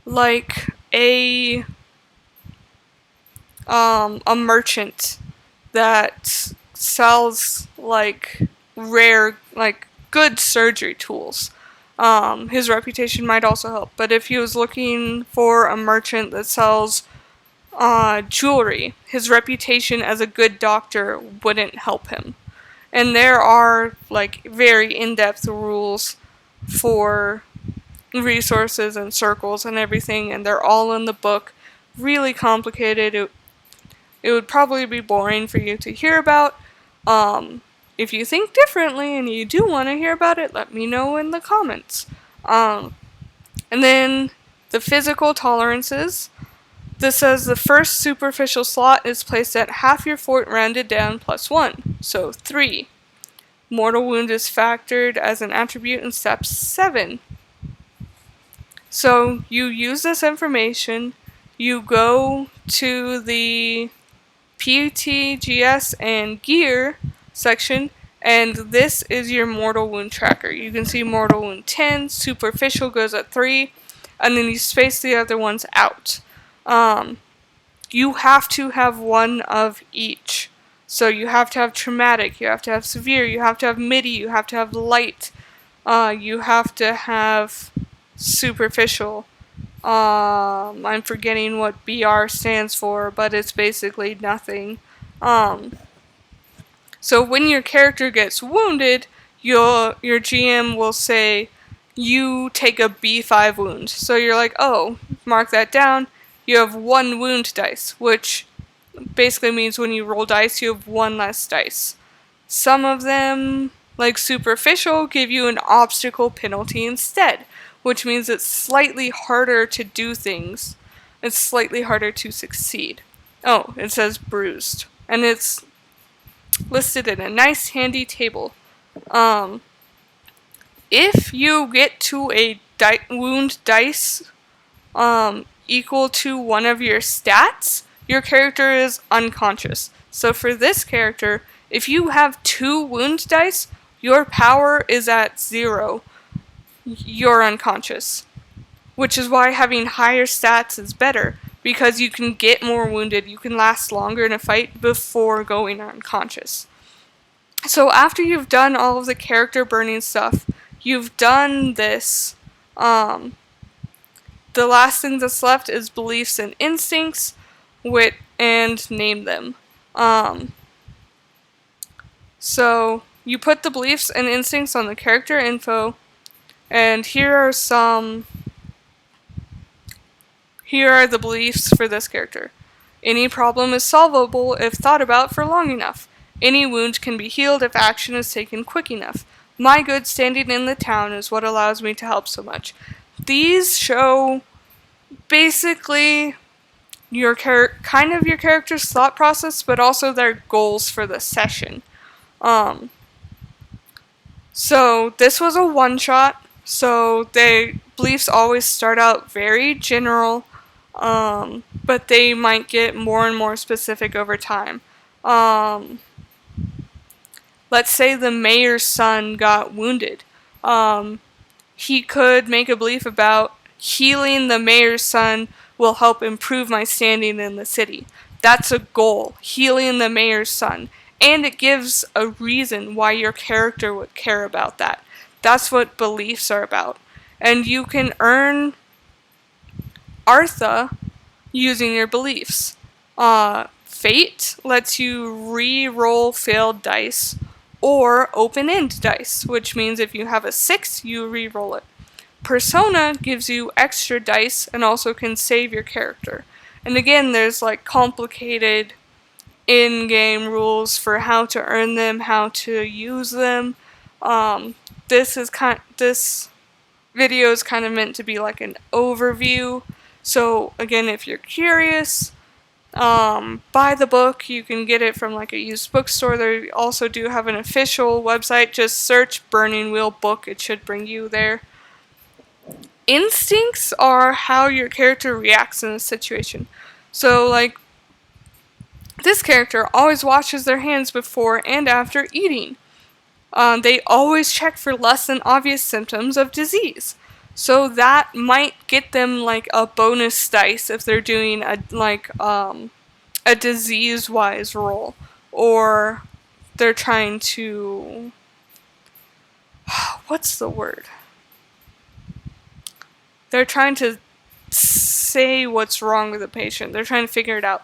like a merchant that sells like rare, like good surgery tools, his reputation might also help. But if he was looking for a merchant that sells jewelry, his reputation as a good doctor wouldn't help him. And there are like very in-depth rules for resources and circles and everything, and they're all in the book. Really complicated. It would probably be boring for you to hear about. If you think differently and you do want to hear about it, let me know in the comments. And then the physical tolerances. This says the first superficial slot is placed at half your fort rounded down plus 1, so 3. Mortal wound is factored as an attribute in step 7. So you use this information, you go to the PUT, GS, and gear section, and this is your mortal wound tracker. You can see mortal wound 10, superficial goes at 3, and then you space the other ones out. You have to have one of each. So you have to have traumatic, you have to have severe, you have to have midi, you have to have light, you have to have superficial. I'm forgetting what BR stands for, but it's basically nothing. So when your character gets wounded, your GM will say, you take a B5 wound. So you're like, oh, mark that down. You have 1 wound dice, which basically means when you roll dice, you have 1 less dice. Some of them, like superficial, give you an obstacle penalty instead, which means it's slightly harder to do things. It's slightly harder to succeed. Oh, it says bruised. And it's listed in a nice handy table. If you get to a wound dice equal to one of your stats, your character is unconscious. So for this character, if you have 2 wound dice, your power is at 0. You're unconscious. Which is why having higher stats is better, because you can get more wounded, you can last longer in a fight before going unconscious. So after you've done all of the character burning stuff, you've done this The last thing that's left is beliefs and instincts, and name them. So you put the beliefs and instincts on the character info, and here are the beliefs for this character. Any problem is solvable if thought about for long enough. Any wound can be healed if action is taken quick enough. My good standing in the town is what allows me to help so much. These show basically your character's thought process, but also their goals for the session. So this was a one-shot. So the beliefs always start out very general, but they might get more and more specific over time. Let's say the mayor's son got wounded. He could make a belief about healing the mayor's son will help improve my standing in the city. That's a goal, healing the mayor's son. And it gives a reason why your character would care about that. That's what beliefs are about. And you can earn Artha using your beliefs. Fate lets you re-roll failed dice or open-end dice, which means if you have a 6, you re-roll it. Persona gives you extra dice and also can save your character. And again, there's like complicated in-game rules for how to earn them, how to use them. This video is kind of meant to be like an overview. So again, if you're curious, buy the book. You can get it from like a used bookstore. They also do have an official website. Just search Burning Wheel book. It should bring you there. Instincts are how your character reacts in a situation. So like, this character always washes their hands before and after eating. They always check for less than obvious symptoms of disease. So that might get them like a bonus dice if they're doing a disease-wise roll, or they're trying to what's the word? They're trying to say what's wrong with the patient. They're trying to figure it out.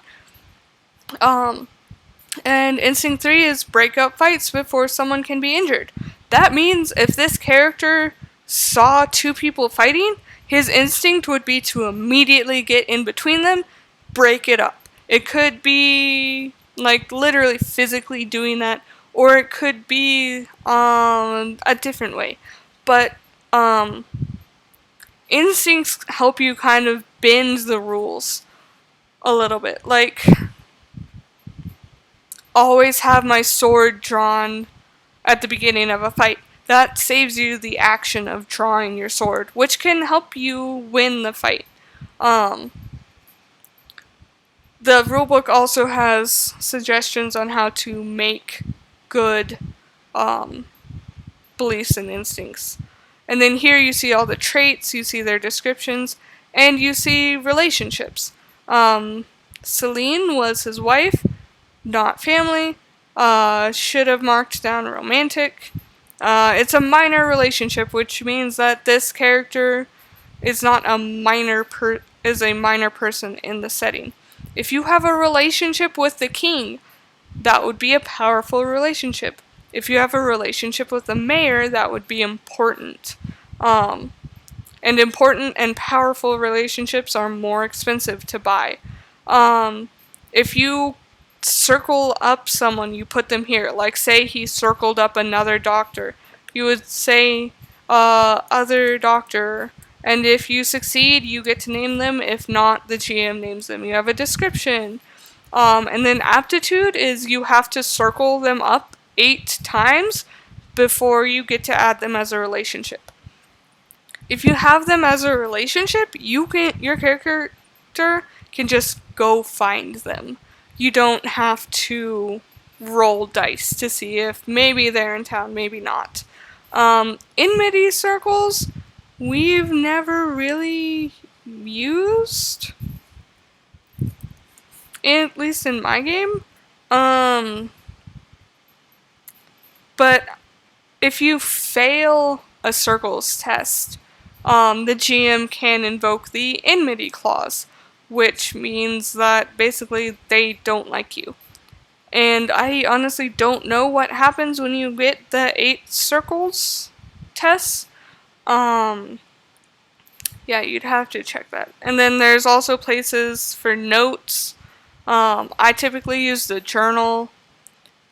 And instinct 3 is break up fights before someone can be injured. That means if this character saw 2 people fighting, his instinct would be to immediately get in between them, break it up. It could be like literally physically doing that, or it could be a different way. But instincts help you kind of bend the rules a little bit. Like, always have my sword drawn at the beginning of a fight. That saves you the action of drawing your sword, which can help you win the fight. The rulebook also has suggestions on how to make good beliefs and instincts. And then here you see all the traits, you see their descriptions, and you see relationships. Celine was his wife, not family. Should have marked down romantic. It's a minor relationship, which means that this character is not is a minor person in the setting. If you have a relationship with the king, that would be a powerful relationship. If you have a relationship with the mayor, that would be important. And important and powerful relationships are more expensive to buy. If you circle up someone, you put them here. Like, say he circled up another doctor. You would say, other doctor. And if you succeed, you get to name them. If not, the GM names them. You have a description. And then aptitude is you have to circle them up 8 times before you get to add them as a relationship. If you have them as a relationship, your character can just go find them. You don't have to roll dice to see if maybe they're in town, maybe not. Enmity circles, we've never really used, at least in my game. But if you fail a circles test, the GM can invoke the enmity clause, which means that basically they don't like you. And I honestly don't know what happens when you get the 8 circles tests. Yeah, you'd have to check that. And then there's also places for notes. I typically use the journal.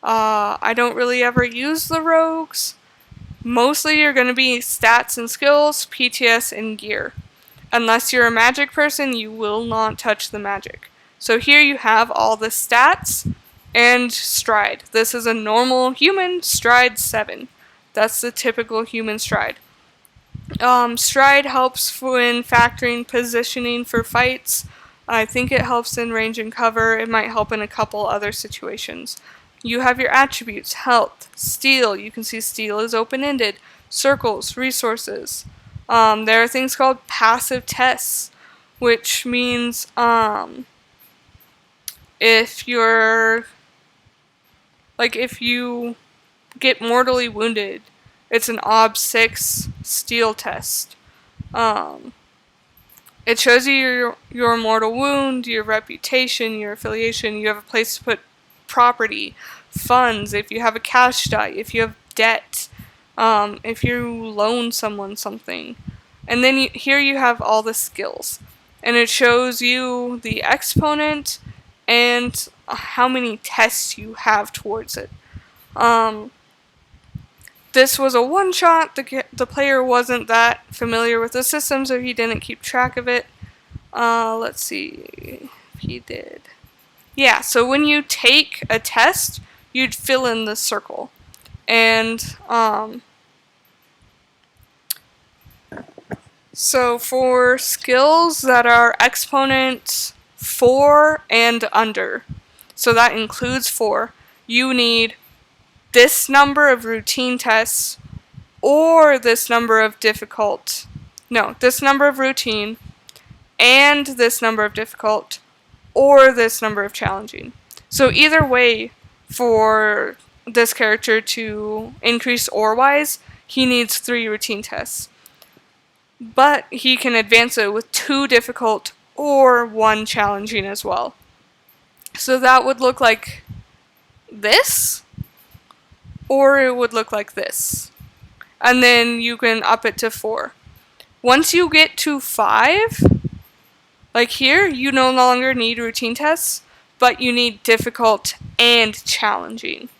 I don't really ever use the rogues. Mostly you're going to be stats and skills, PTS, and gear. Unless you're a magic person, you will not touch the magic. So here you have all the stats and stride. This is a normal human, stride 7. That's the typical human stride. Stride helps when factoring positioning for fights. I think it helps in range and cover. It might help in a couple other situations. You have your attributes, health, steal. You can see steal is open-ended. Circles, resources. There are things called passive tests, which means if you get mortally wounded, it's an OB 6 steal test. It shows you your mortal wound, your reputation, your affiliation. You have a place to put property, funds, if you have a cash die, if you have debt, if you loan someone something. And then here you have all the skills. And it shows you the exponent and how many tests you have towards it. This was a one-shot. The player wasn't that familiar with the system, so he didn't keep track of it. Let's see if he did. Yeah, so when you take a test, you'd fill in the circle. And so for skills that are exponent 4 and under, so that includes 4, you need this number of routine tests or this number of this number of routine and this number of difficult or this number of challenging. So either way, for this character to increase ore-wise, he needs 3 routine tests. But he can advance it with 2 difficult or 1 challenging as well. So that would look like this, or it would look like this. And then you can up it to 4. Once you get to 5, like here, you no longer need routine tests, but you need difficult and challenging,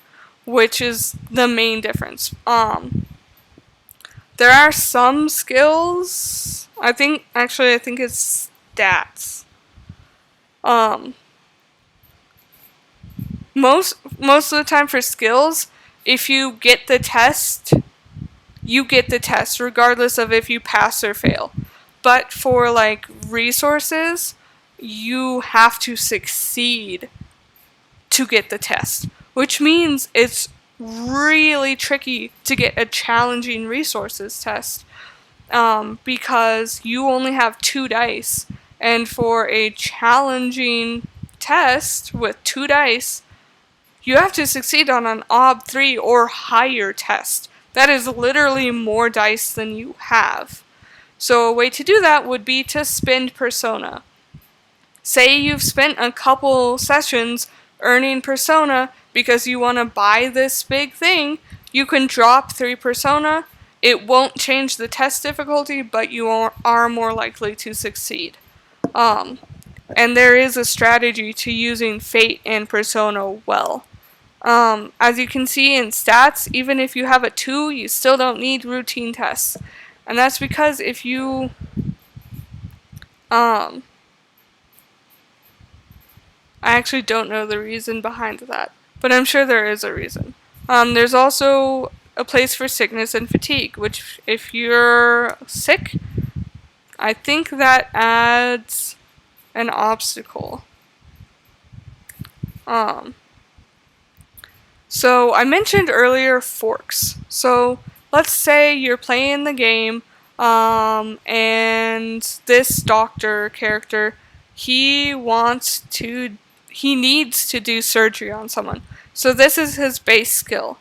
which is the main difference. There are some skills, I think it's stats. Most of the time for skills, if you get the test, you get the test regardless of if you pass or fail. But for like resources, you have to succeed to get the test, which means it's really tricky to get a challenging resources test, because you only have 2 dice, and for a challenging test with 2 dice, you have to succeed on an OB 3 or higher test. That is literally more dice than you have. So a way to do that would be to spend persona. Say you've spent a couple sessions earning persona because you want to buy this big thing, you can drop 3 persona. It won't change the test difficulty, but you are more likely to succeed. And there is a strategy to using fate and persona well. As you can see in stats, even if you have a 2, you still don't need routine tests. And that's because if you I actually don't know the reason behind that, but I'm sure there is a reason. There's also a place for sickness and fatigue, which if you're sick, I think that adds an obstacle. So I mentioned earlier forks. So let's say you're playing the game, and this doctor character, he needs to do surgery on someone. So this is his base skill.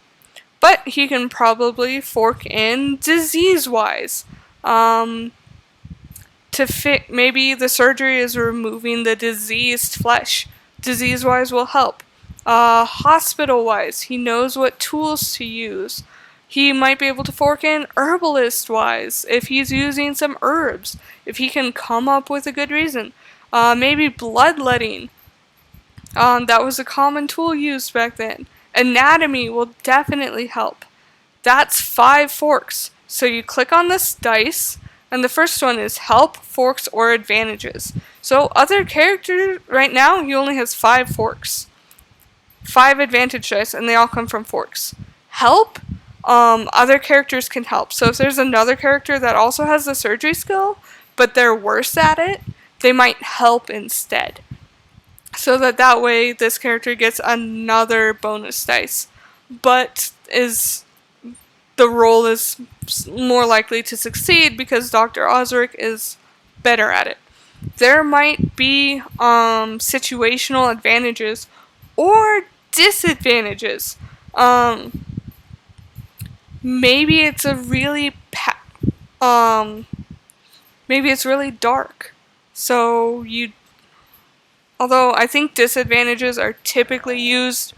But he can probably fork in disease-wise. to fit. Maybe the surgery is removing the diseased flesh. Disease-wise will help. Hospital-wise, he knows what tools to use. He might be able to fork in herbalist-wise if he's using some herbs, if he can come up with a good reason. Maybe bloodletting. That was a common tool used back then. Anatomy will definitely help. That's 5 forks. So you click on this dice, and the first one is help, forks, or advantages. So other characters, right now, he only has 5 forks. 5 advantage dice, and they all come from forks. Help, other characters can help. So if there's another character that also has the surgery skill, but they're worse at it, they might help instead. So that way this character gets another bonus dice, but the role is more likely to succeed because Dr. Osric is better at it. There might be situational advantages or disadvantages. Maybe it's maybe it's really dark. So although I think disadvantages are typically used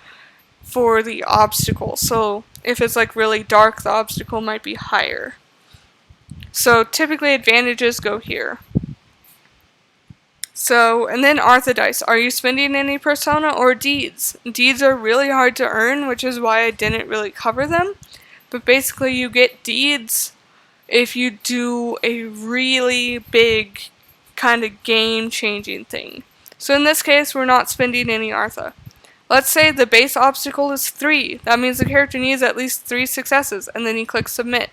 for the obstacle. So if it's like really dark, the obstacle might be higher. So typically advantages go here. So, and then Artha dice. Are you spending any persona or deeds? Deeds are really hard to earn, which is why I didn't really cover them. But basically you get deeds if you do a really big kind of game-changing thing. So in this case, we're not spending any Artha. Let's say the base obstacle is 3. That means the character needs at least 3 successes, and then you click submit.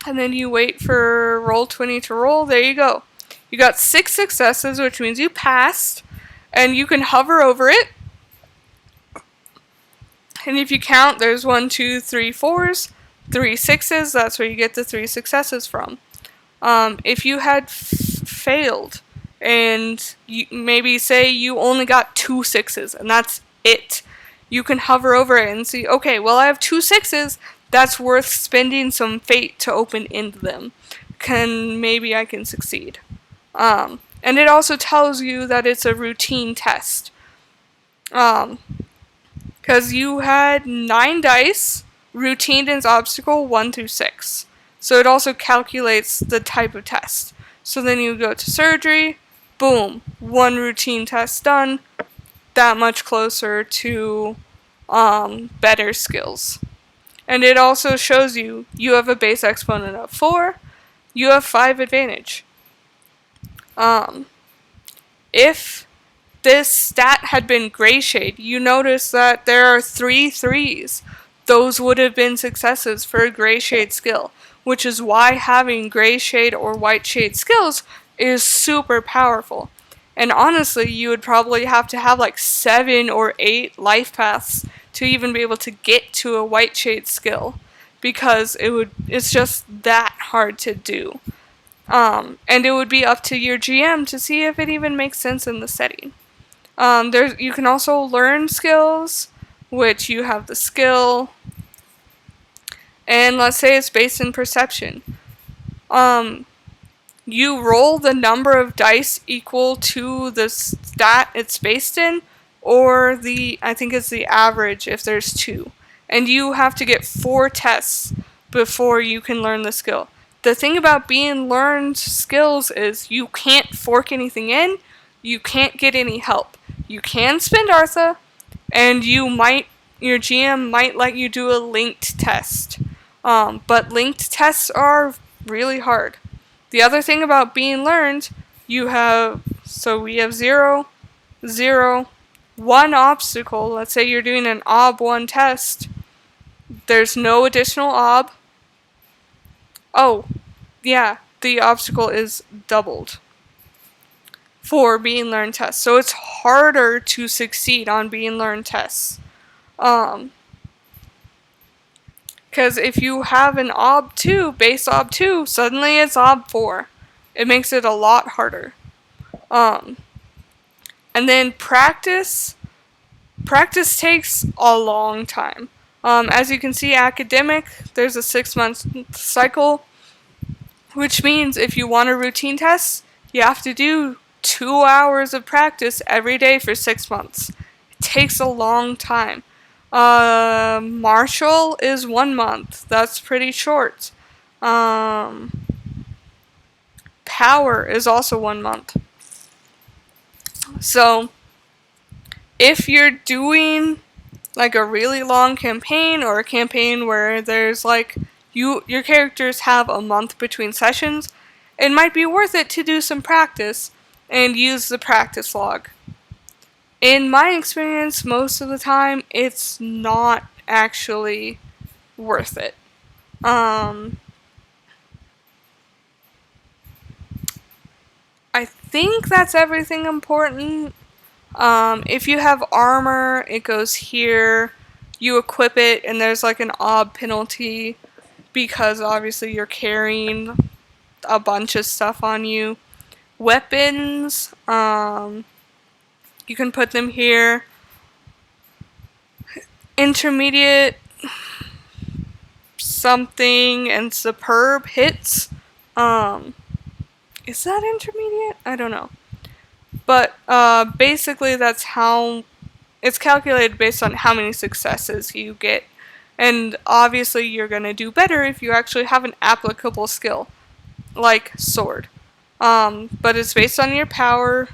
And then you wait for Roll20 to roll. There you go. You got 6 successes, which means you passed, and you can hover over it. And if you count, there's 1, 2, 3 4s, 3 6s. That's where you get the 3 successes from. If you had failed, and maybe say you only got 2 6s, and that's it, you can hover over it and see, okay, well I have 2 6s, that's worth spending some fate to open into them. Maybe I can succeed. And it also tells you that it's a routine test. Because you had 9 dice, routine is obstacle 1 through 6. So it also calculates the type of test. So then you go to surgery, boom, 1 routine test done, that much closer to better skills. And it also shows you have a base exponent of 4, you have 5 advantage. If this stat had been gray shade, you notice that there are 3 3s. Those would have been successes for a gray shade skill, which is why having gray shade or white shade skills is super powerful. And honestly, you would probably have to have like 7 or 8 life paths to even be able to get to a white shade skill, because it's just that hard to do. And it would be up to your GM to see if it even makes sense in the setting. You can also learn skills, which you have the skill, and let's say it's based in perception. You roll the number of dice equal to the stat it's based in, or I think it's the average if there's 2. And you have to get 4 tests before you can learn the skill. The thing about being learned skills is you can't fork anything in, you can't get any help. You can spend Artha, and your GM might let you do a linked test. But linked tests are really hard. The other thing about being learned, we have 0, 0, 1 obstacle. Let's say you're doing an OB1 test. There's no additional OB. Oh, yeah, the obstacle is doubled for being learned tests. So it's harder to succeed on being learned tests. Because if you have an OB2, base OB2, suddenly it's OB4. It makes it a lot harder. And then practice takes a long time. As you can see, academic, there's a 6-month cycle. which means if you want a routine test, you have to do 2 hours of practice every day for 6 months. It takes a long time. Martial is 1 month. That's pretty short. Power is also 1 month. So if you're doing like a really long campaign or a campaign where there's like your characters have a month between sessions, it might be worth it to do some practice and use the practice log. In my experience, most of the time, it's not actually worth it. I think that's everything important. If you have armor, it goes here. You equip it, and there's like an ob penalty because obviously you're carrying a bunch of stuff on you. Weapons, you can put them here. Intermediate, something, and superb hits. Is that intermediate? I don't know. But basically that's how it's calculated based on how many successes you get. And obviously you're going to do better if you actually have an applicable skill, like sword. But it's based on your power.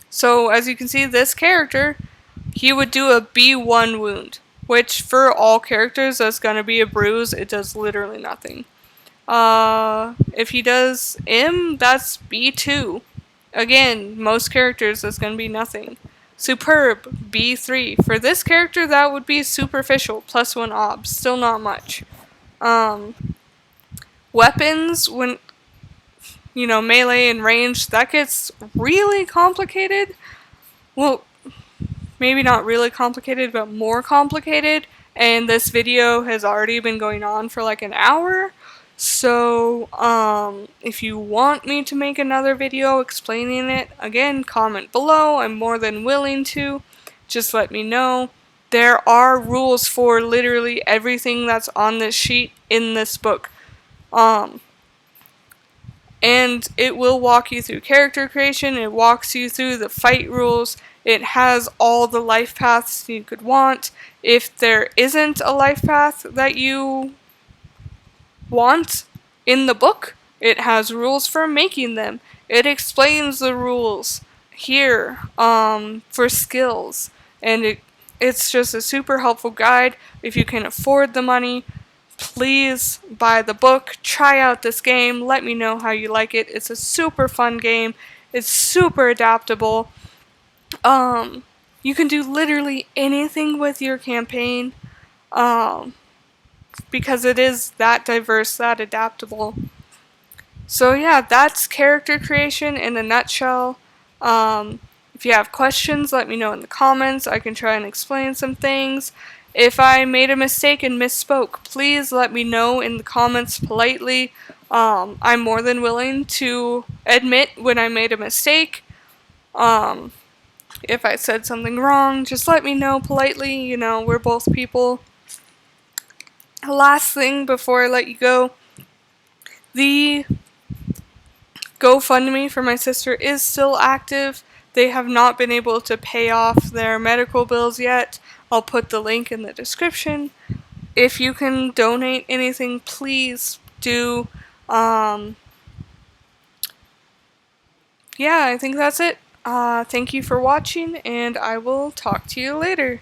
So as you can see, this character, he would do a B1 wound, which for all characters that's going to be a bruise. It does literally nothing. If he does M, that's B2. Again, most characters that's going to be nothing. Superb, B3. For this character, that would be superficial, +1 ob. Still not much. Weapons, when, melee and range, that gets really complicated. Well, maybe not really complicated, but more complicated. And this video has already been going on for like an hour. So, if you want me to make another video explaining it, again, comment below. I'm more than willing to. Just let me know. There are rules for literally everything that's on this sheet in this book. And it will walk you through character creation. It walks you through the fight rules. It has all the life paths you could want. If there isn't a life path that you want in the book, it has rules for making them. It explains the rules here for skills, and it's just a super helpful guide. If you can afford the money, please buy the book, try out this game, let me know how you like it. It's a super fun game. It's super adaptable. You can do literally anything with your campaign. Because it is that diverse, that adaptable. So yeah, that's character creation in a nutshell. If you have questions, let me know in the comments. I can try and explain some things. If I made a mistake and misspoke, please let me know in the comments politely. I'm more than willing to admit when I made a mistake. If I said something wrong, just let me know politely. We're both people. Last thing before I let you go, the GoFundMe for my sister is still active. They have not been able to pay off their medical bills yet. I'll put the link in the description. If you can donate anything, please do. Yeah, I think that's it. Thank you for watching, and I will talk to you later.